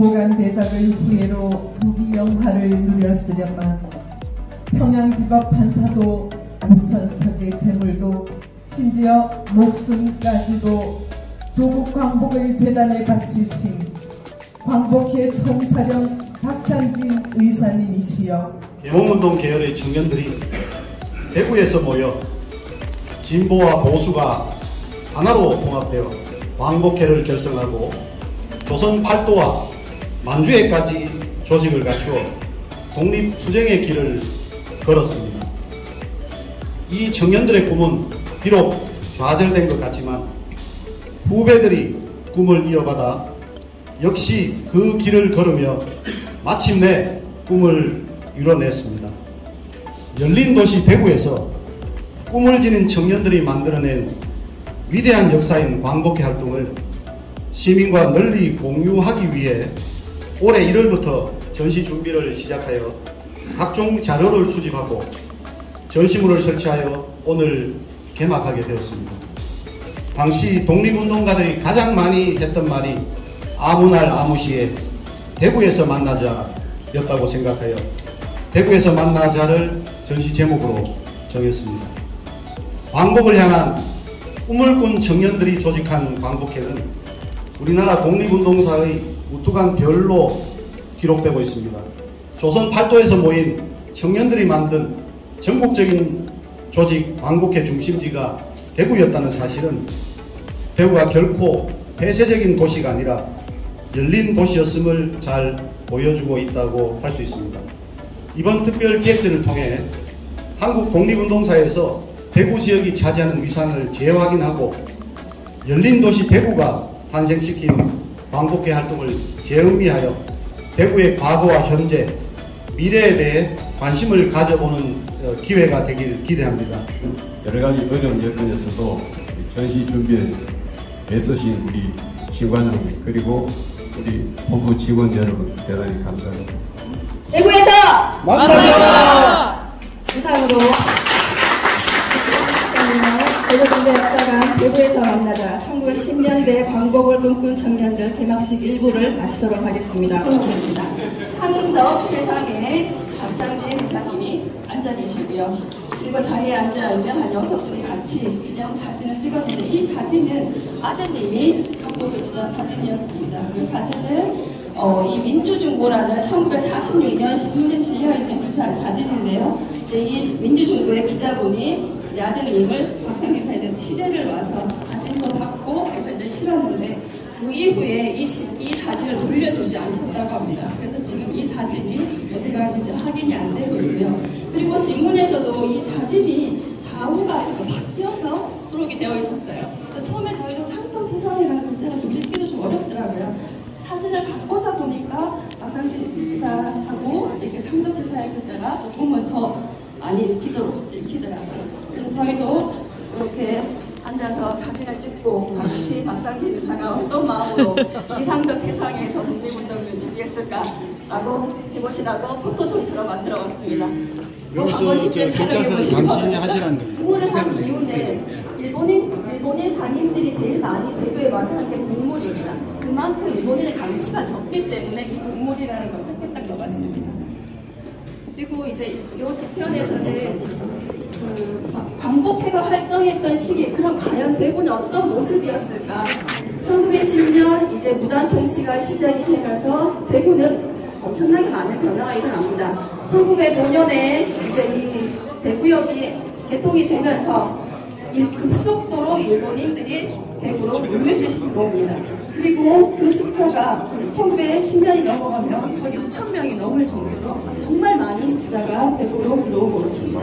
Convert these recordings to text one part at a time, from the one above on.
고관 대작의 후예로 부귀영화를 누렸으련만 평양지법 판사도 부천석의 재물도 심지어 목숨까지도 조국 광복의 재단에 바치신 광복회 총사령 박상진 의사님이시여, 개몽운동 계열의 청년들이 대구에서 모여 진보와 보수가 하나로 통합되어 광복회를 결성하고 조선 팔도와 만주에까지 조직을 갖추어 독립투쟁의 길을 걸었습니다. 이 청년들의 꿈은 비록 좌절된 것 같지만 후배들이 꿈을 이어받아 역시 그 길을 걸으며 마침내 꿈을 이뤄냈습니다. 열린 도시 대구에서 꿈을 지닌 청년들이 만들어낸 위대한 역사인 광복회 활동을 시민과 널리 공유하기 위해 올해 1월부터 전시 준비를 시작하여 각종 자료를 수집하고 전시물을 설치하여 오늘 개막하게 되었습니다. 당시 독립운동가들이 가장 많이 했던 말이 아무날 아무시에 대구에서 만나자 였다고 생각하여 대구에서 만나자를 전시 제목으로 정했습니다. 광복을 향한 꿈을 꾼 청년들이 조직한 광복회는 우리나라 독립운동사의 우뚝한 별로 기록되고 있습니다. 조선 팔도에서 모인 청년들이 만든 전국적인 조직 광복회 중심지가 대구였다는 사실은 대구가 결코 폐쇄적인 도시가 아니라 열린 도시였음을 잘 보여주고 있다고 할 수 있습니다. 이번 특별 기획전을 통해 한국 독립운동사에서 대구 지역이 차지하는 위상을 재확인하고 열린 도시 대구가 탄생시킨 광복회 활동을 재의미하여 대구의 과거와 현재, 미래에 대해 관심을 가져보는 기회가 되길 기대합니다. 여러 가지 어려운 여건에서도 전시 준비에 애쓰신 우리 신관 여러분, 그리고 우리 본부 직원 여러분 대단히 감사합니다. 대구에서 만나자! 이상으로 대구동대 역사관 대구에서 만나자 1910년대 광복을 꿈꾼 청년들 개막식 일부를 마치도록 하겠습니다. 한덕 대상의 박상진 이사님이 앉아 계시고요. 그리고 자리에 앉아있는 한 6분이 같이 그냥 사진을 찍었는데 이 사진은 아드님이 갖고 계시던 사진이었습니다. 그 사진은 이 민주중보라는 1946년 신문에 실려있는 그 사진인데요. 이제 이 민주중보의 기자분이 아드님을 박상진 사장님 취재를 와서 사진도 받고 그래서 이제 실었는데 그 이후에 이 사진을 돌려주지 않으셨다고 합니다. 그래서 지금 이 사진이 어디 가는지 확인이 안 되고 있고요. 그리고 신문에서도 이 사진이 좌우가 이렇게 바뀌어서 수록이 되어 있었어요. 처음에 저희도 상동태상이라는 글자를 좀 읽기도 좀 어렵더라고요. 사진을 바꿔서 보니까 박상진 이사하고 이렇게 상동태상의 글자가 조금은 더 많이 읽히더라고요. 그래서 저희도 이렇게 앉아서 사진을 찍고 같이 박상진 의사가 어떤 마음으로 이상덕 태상에서 독립운동을 준비했을까라고 해보시라고 포토존처럼 만들어봤습니다. 여기서 경찰서를 당신이 하시라는 겁니다. 공모를 한 이유는 일본인 상인들이 제일 많이 대구에 와서 한 게 국물입니다. 그만큼 일본인의 감시가 적기 때문에 이 국물이라는 걸 딱 넣어봤습니다. 그리고 이제 이 뒤편에서는 광복회가 활동했던 시기, 그럼 과연 대구는 어떤 모습이었을까? 1910년 이제 무단 통치가 시작이 되면서 대구는 엄청나게 많은 변화가 일어납니다. 1905년에 이제 이 대구역이 개통이 되면서 급속도로 일본인들이 대구로 물밀듯이 들어옵니다. 그리고 그 숫자가 1910년이 넘어가면 거의 6,000명이 넘을 정도로 정말 많은 숫자가 대구로 들어오고 있습니다.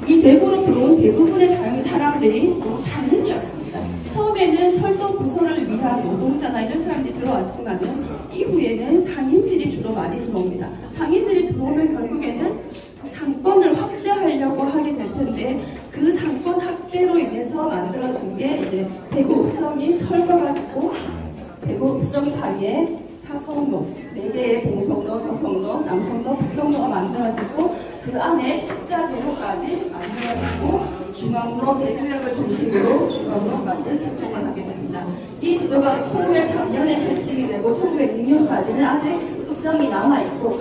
이 대구로 들어온 대부분의 사람들이 상인이었습니다. 처음에는 철도 구설을 위한 노동자나 이런 사람들이 들어왔지만은 이후에는 상인들이 주로 많이 들어옵니다. 상인들이 들어오면 결국에는 상권을 확대하려고 하게 될 텐데 그 상권 확대로 인해서 만들어진 게 이제 대구 읍성이 철거가 되고 대구 읍성 사이에 사성로, 4개의 동성로, 서성로, 남성로, 북성로가 만들어지고 그 그 안에 십자도로까지 만들어지고 중앙로 대구역을 중심으로 중앙로까지 개통을 하게 됩니다. 이 지도가 1903년에 실측이 되고 1906년까지는 아직 흡성이 남아있고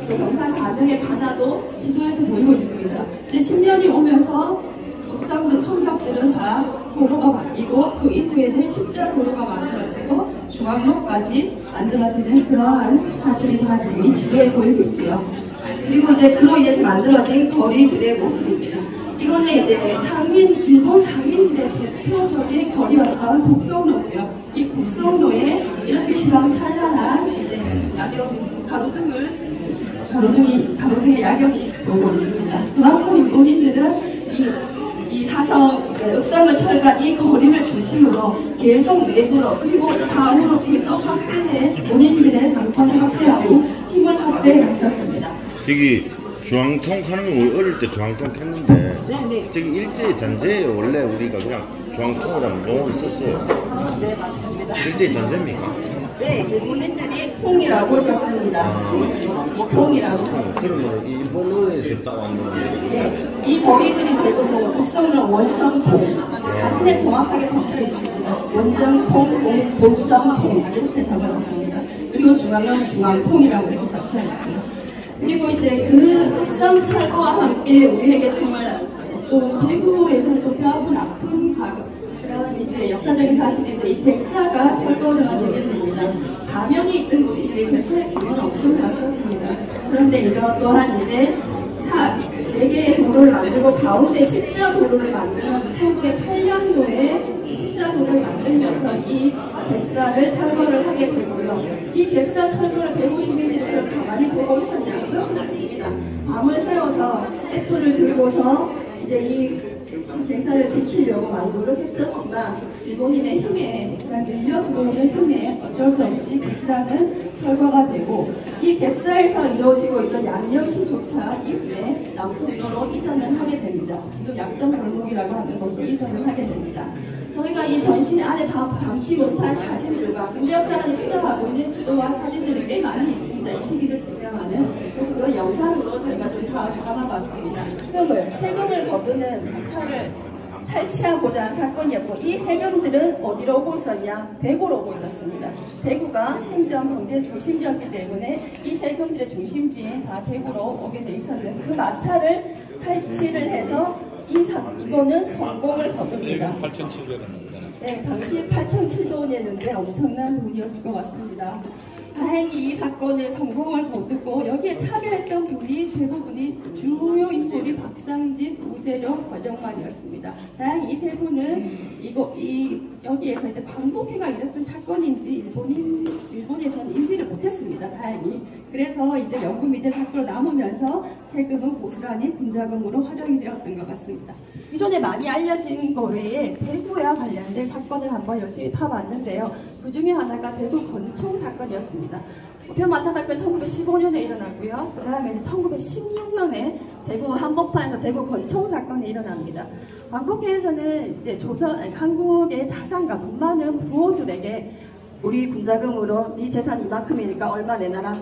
경상 가능의 반화도 지도에서 보이고 있습니다. 근데 10년이 오면서 흡성된 성벽들은 다 도로가 바뀌고 그 이후에는 십자도로가 만들어지고 중앙로까지 만들어지는 그러한 사실이 다 지금 이 지도에 보이고 있고요. 그리고 이제 그로 인해서 만들어진 거리들의 모습입니다. 이거는 이제 일본 상인들의 대표적인 거리였던 곡성로고요. 이 곡성로에 이렇게 휘황찬란한 이제 야경 가로등의 야경이 보고 있습니다. 그만큼 일본인들은 이 사성, 읍성을 철거한 이 거리를 중심으로 계속 내부로 그리고 다음으로 계속 확대해 본인들의 상권을 확대하고 힘을 확대해 갔었습니다. 여기 중앙통 하는 건 우리 어릴 때 중앙통 했는데 네. 저기 일제 전제에 원래 우리가 그냥 중앙통이라는 용어를 썼어요. 네, 맞습니다. 일제 전제입니까? 네, 일본인들이 통이라고 썼습니다. 통이라고. 그러면 일본어에서 따온 거예요. 네, 이 거리들이 대부분 곡성로 원정통 사진에 정확하게 적혀 있습니다. 원정통, 본정통 이렇게 적어놨습니다. 그리고 중앙은 중앙통이라고 이렇게 적혀 있고요. 그리고 이제 그 읍성 철거와 함께 우리에게 정말 좀 대구에서는 좀 뼈아픈 아픈 그런 이제 역사적인 사실에서 이 백사가 철거가 되게 됩니다. 가명이 있던 곳이 백사의 규모는 엄청났었습니다. 그런데 이런 또한 이제 4개의 도로를 만들고 가운데 십자도로를 만드는 1908년도에 십자도로를 만들면서 이 백사를 철거를 하게 되고요. 이 백사 철거를 대구 시민들을 가만히 보고 있었냐? 그렇진 않습니다. 밤을 새워서 애플을 들고서 이제 이 백사를 지키려고 많이 노력했었지만 일본인의 힘에 밀려 들어오는 힘에 어쩔 수 없이 백사는 철거가 되고 이 백사에서 이루어지고 있던 양념시조차 이후에 남통로로 이전을 하게 됩니다. 지금 약점골목이라고 하는 곳으로 이전을 하게 됩니다. 저희가 이 전신 안에 담지 못한 사진들과 근대 역사관이 투자하고 있는 지도와 사진들이 꽤 많이 있습니다. 이 시기를 증명하는. 그래서 그 영상으로 저희가 좀 다 담아봤습니다. 세금을 거두는 마차를 탈취하고자 한 사건이었고 이 세금들은 어디로 오고 있었냐? 대구로 오고 있었습니다. 대구가 행정 경제 중심지였기 때문에 이 세금들의 중심지인 다 대구로 오게 돼 있었는 그 마차를 탈취를 해서 이거는 성공을 거둡니다. 8,700원. 네, 당시 8,700원이었는데 엄청난 돈이었을 것 같습니다. 다행히 이 사건을 성공을 거두고 여기에 참여했던 분이 대부분이 주요 인물이 박상진, 우재룡, 권영만이었습니다. 다행히 이 세 분은 여기에서 이제 반복해가 일었던 사건인지 일본에서는 인지를 못했습니다. 다행히. 그래서 이제 연금이제 사건으로 남으면서 세금은 고스란히 분자금으로 활용이 되었던 것 같습니다. 기존에 많이 알려진 거 외에 대구와 관련된 사건을 한번 열심히 파봤는데요. 그 중에 하나가 대구 권총 사건이었습니다. 우편마차 사건 1915년에 일어나고요. 그 다음에 1916년에 대구 한복판에서 대구 권총 사건이 일어납니다. 광복회에서는 이제 한국의 자산가 돈 많은 부호들에게 우리 군자금으로 네 재산 이만큼이니까 얼마 내놔라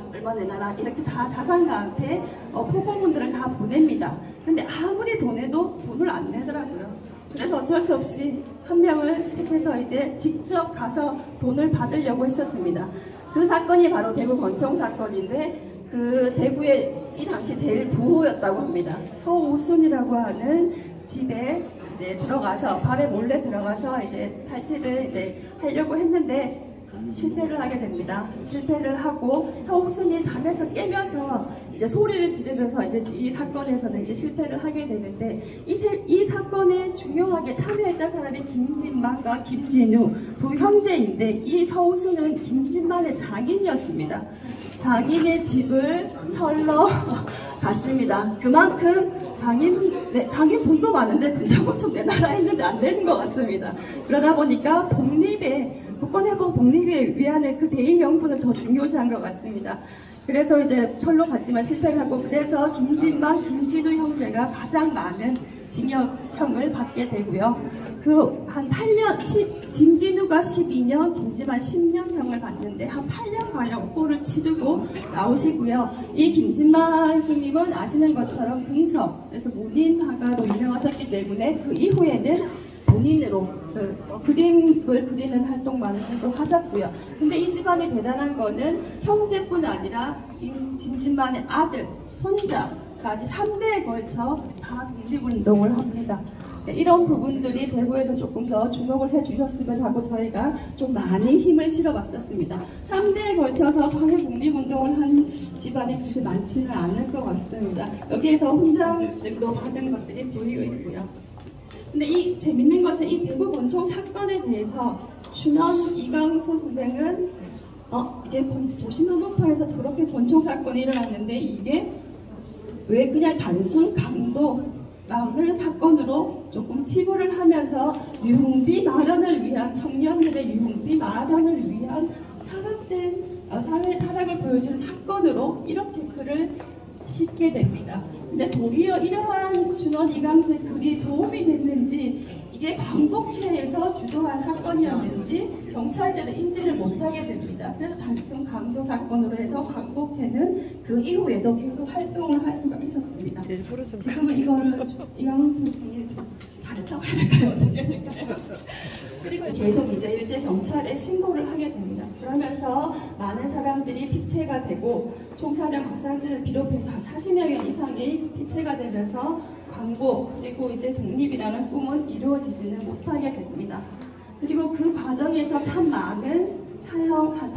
이렇게 다 자산가한테 포고문들을 다 보냅니다. 근데 아무리 보내도 돈을 안 내더라고요. 그래서 어쩔 수 없이 한 명을 택해서 이제 직접 가서 돈을 받으려고 했었습니다. 그 사건이 바로 대구 권총 사건인데 그 대구의 이 당시 제일 부호였다고 합니다. 서우순이라고 하는 집에 이제 들어가서 밤에 몰래 들어가서 이제 탈취를 이제 하려고 했는데 실패를 하게 됩니다. 실패를 하고 서우순이 잠에서 깨면서 이제 소리를 지르면서 이제 이 사건에서는 이제 실패를 하게 되는데 이 사건에 중요하게 참여했던 사람이 김진만과 김진우 두 형제인데 이 서우순은 김진만의 장인이었습니다. 장인의 집을 털러 갔습니다. 그만큼 장인 돈도 많은데 군자금 좀 내놔라 했는데 안 되는 것 같습니다. 그러다 보니까 국권해방 독립에 위한 그 대의 명분을 더 중요시한 것 같습니다. 그래서 이제 철로 갔지만 실패를 하고 그래서 김진만, 김진우 형제가 가장 많은 징역형을 받게 되고요. 그 한 8년, 김진우가 12년, 김지만 10년형을 받는데 한 8년가량 옥고를 치르고 나오시고요. 이 김진만 스님은 아시는 것처럼 긍서, 그래서 문인화가로 유명하셨기 때문에 그 이후에는 본인으로 그림을 그리는 활동만을 계속 하셨고요. 근데 이 집안이 대단한 거는 형제뿐 아니라 김진만의 아들, 손자까지 3대에 걸쳐 다 독립운동을 합니다. 이런 부분들이 대구에서 조금 더 주목을 해주셨으면 하고 저희가 좀 많이 힘을 실어봤었습니다. 3대에 걸쳐서 광해 독립운동을 한 집안이 그렇게 많지는 않을 것 같습니다. 여기에서 훈장증도 받은 것들이 보이고 있고요. 근데 이 재밌는 것은 이 대구 권총 사건에 대해서 춘원 이강수 선생은 이게 도심한복파에서 저렇게 권총 사건이 일어났는데 이게 왜 그냥 단순 강도라는 사건으로 조금 치부를 하면서 유흥비 마련을 위한 청년들의 유흥비 마련을 위한 타락된 사회 타락을 보여주는 사건으로 이렇게 글을 싣게 됩니다. 근데 도리어 이러한 춘원 이강수의 글이 도움이 됐는지 이게 광복회에서 주도한 사건이었는지 경찰들은 인지를 못하게 됩니다. 그래서 단순 강도 사건으로 해서 광복회는 그 이후에도 계속 활동을 할 수가 있었습니다. 지금은 이거를 이강수 선생님이 좀 잘했다고 해야 될까요? 어떻게 해야 될까요? 그리고 계속 이제 일제 경찰에 신고를 하게 됩니다. 그러면서 많은 사람들이 피체가 되고 총사령 박상진을 비롯해서 40여 이상이 피체가 되면서 광복 그리고 이제 독립이라는 꿈은 이루어지지는 못하게 됩니다. 그리고 그 과정에서 참 많은 사형 한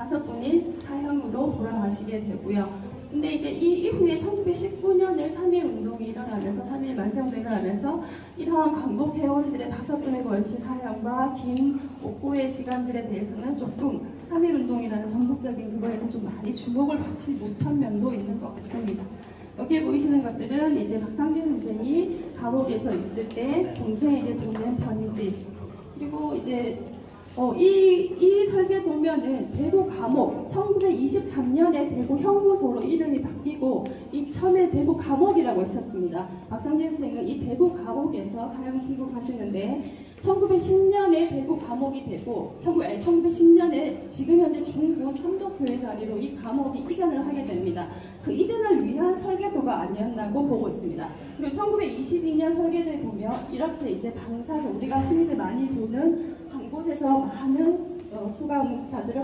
5분이 사형으로 돌아가시게 되고요. 근데 이제 이 이후에 1919년에 3.1 운동이 일어나면서 3.1 만세운동이 일어나면서 이러한 광복 회원들의 5분에 걸친 사형과 긴 옥고의 시간들에 대해서는 조금 3.1 운동이라는 전국적인 그거에서 좀 많이 주목을 받지 못한 면도 있는 것 같습니다. 여기에 보이시는 것들은 이제 박상진 선생이 감옥에서 있을 때 동생에게 보낸 편지 그리고 이제 이 설계 보면은 대구 감옥 1923년에 대구 형무소로 이름이 바뀌고 이 처음에 대구 감옥이라고 있었습니다. 박상진 선생은 이 대구 감옥에서 사형 승복하시는데 1910년에 대구 감옥이 되고 1910년에 지금 현재 중구 삼도교회 자리로 이 감옥이 이전을 하게 됩니다. 그 이전을 위한 설계도가 아니었나고 보고 있습니다. 그리고 1922년 설계도에 보면 이렇게 이제 방사선 우리가 흔히들 많이 보는 한 곳에서 많은 수감자들을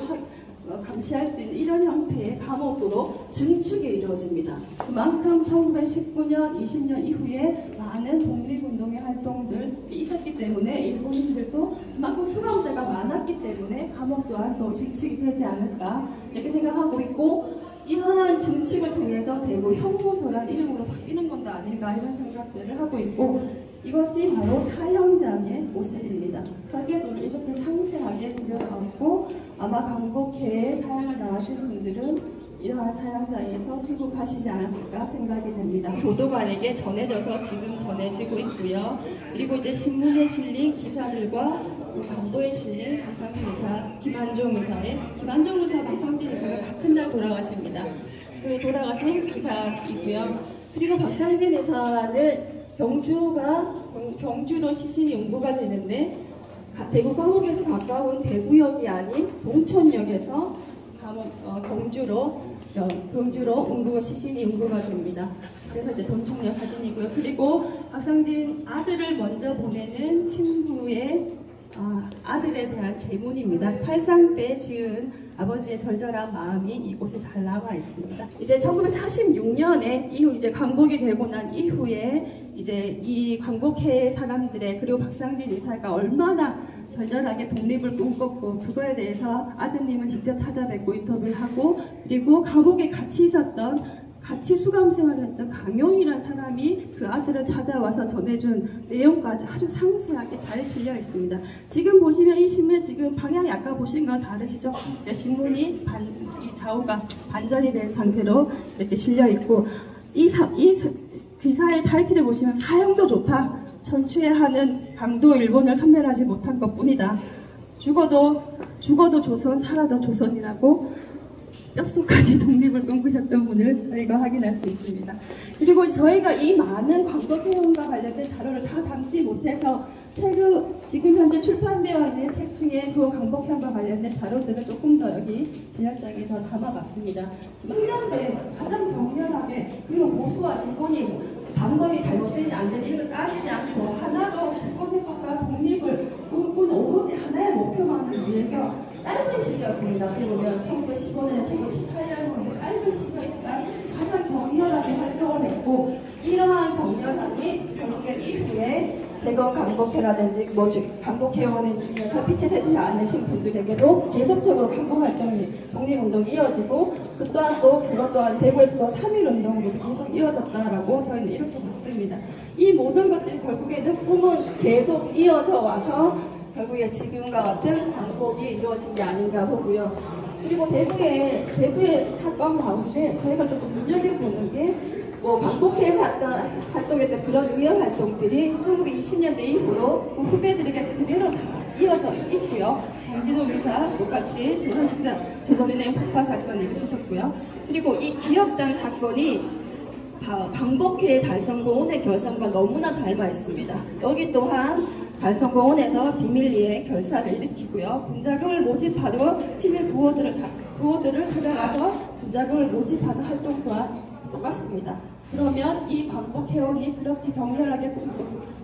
감시할 수 있는 이런 형태의 감옥으로 증축이 이루어집니다. 그만큼 1919년, 20년 이후에 많은 독립운동의 활동들이 있었기 때문에 일본인들도 그만큼 수감자가 많았기 때문에 감옥 또한 더 증축이 되지 않을까 이렇게 생각하고 있고 이러한 증축을 통해서 대구 형무소란 이름으로 바뀌는 건도 아닌가 이런 생각들을 하고 있고 이것이 바로 사형장의 모습입니다. 설계도를 이렇게 상세하게 그려놨고 아마 광복회에 사형을 나가신 분들은 이러한 사형장에서 출국하시지 않았을까 생각이 됩니다. 교도관에게 전해져서 지금 전해지고 있고요. 그리고 이제 신문에 실린 기사들과 광고에 실린 박상진 의사, 김한종 의사, 박상진 의사가 같은 날 돌아가십니다. 그 돌아가신 기사이고요. 그리고 박상진 의사는 경주로 시신이 운구가 되는데 대구 감옥에서 가까운 대구역이 아닌 동천역에서 경주로 시신이 운구가 됩니다. 그래서 이제 동천역 사진이고요. 그리고 박상진 아들을 먼저 보내는 친구의 아들에 대한 제문입니다. 팔상 때 지은 아버지의 절절한 마음이 이곳에 잘 남아 있습니다. 이제 1946년에 이후 이제 광복이 되고 난 이후에 이제 이 광복회 사람들의 그리고 박상진 의사가 얼마나 절절하게 독립을 꿈꿨고 그거에 대해서 아드님을 직접 찾아뵙고 인터뷰를 하고 그리고 감옥에 같이 수감 생활을 했던 강용이라는 사람이 그 아들을 찾아와서 전해준 내용까지 아주 상세하게 잘 실려 있습니다. 지금 보시면 이 신문 지금 방향이 아까 보신 건 다르시죠? 신문이 이 좌우가 반전이 된 상태로 이렇게 실려 있고 이 기사의 타이틀을 보시면 사형도 좋다. 천추해하는 강도 일본을 섬멸하지 못한 것뿐이다. 죽어도 조선, 살아도 조선이라고 뼛속까지 독립을 꿈꾸셨던 분을 저희가 확인할 수 있습니다. 그리고 저희가 이 많은 광복회원과 관련된 자료를 다 담지 못해서 지금 현재 출판되어 있는 책 중에 그 광복회원과 관련된 자료들을 조금 더 여기 진열장에 더 담아봤습니다. 1년대 가장 격렬하게 그리고 보수와 진보니 방법이 잘못되지 안 되지 이걸 따지지 않고 하나로 주권회복과 독립을 꿈꾸는 오로지 하나의 목표만을 위해서 짧은 시기였습니다. 어떻게 보면 1915년, 1918년 짧은 시기였지만 가장 격렬하게 활동을 했고 이러한 격렬함이 결국엔 이후에 제거 강복회라든지 강복회원의 중에서 빛이 되지 않으신 분들에게도 계속적으로 강복활동이 독립운동이 이어지고 그 또한 그것 또한 대구에서도 3.1운동으로 계속 이어졌다라고 저희는 이렇게 봤습니다. 이 모든 것들이 결국에는 꿈은 계속 이어져 와서 결국에 지금과 같은 강복이 이루어진 게 아닌가 보고요. 그리고 대구의 사건 가운데 저희가 조금 눈여겨보는 게 광복회에서 활동했던 그런 의원 활동들이 1920년대 이후로 후배들에게 그대로 다 이어져 있고요. 장진호 의사 똑같이 조선인의 폭파 사건이 있으셨고요. 그리고 이 기업단 사건이 광복회 달성공원의 결선과 너무나 닮아 있습니다. 여기 또한 달성공원에서 비밀리에 결사를 일으키고요. 군자금을 모집하러 친일 부호들을 찾아가서 군자금을 모집하는 활동 또한 똑같습니다. 그러면 이 광복회원이 그렇게 격렬하게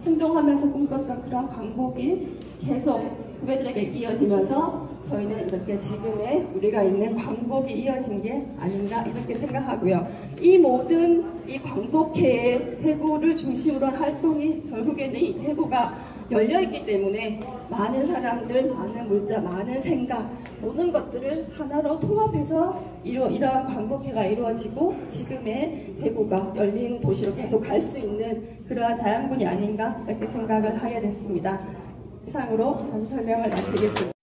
행동하면서 꿈꿨던 그런 광복이 계속 후배들에게 이어지면서 저희는 이렇게 지금의 우리가 있는 광복이 이어진 게 아닌가 이렇게 생각하고요. 이 모든 이 광복회의 대구를 중심으로 한 활동이 결국에는 이 대구가 열려있기 때문에 많은 사람들, 많은 물자, 많은 생각 모든 것들을 하나로 통합해서 이러한 광복회가 이루어지고 지금의 대구가 열린 도시로 계속 갈 수 있는 그러한 자양분이 아닌가 이렇게 생각을 하게 됐습니다. 이상으로 전 설명을 마치겠습니다.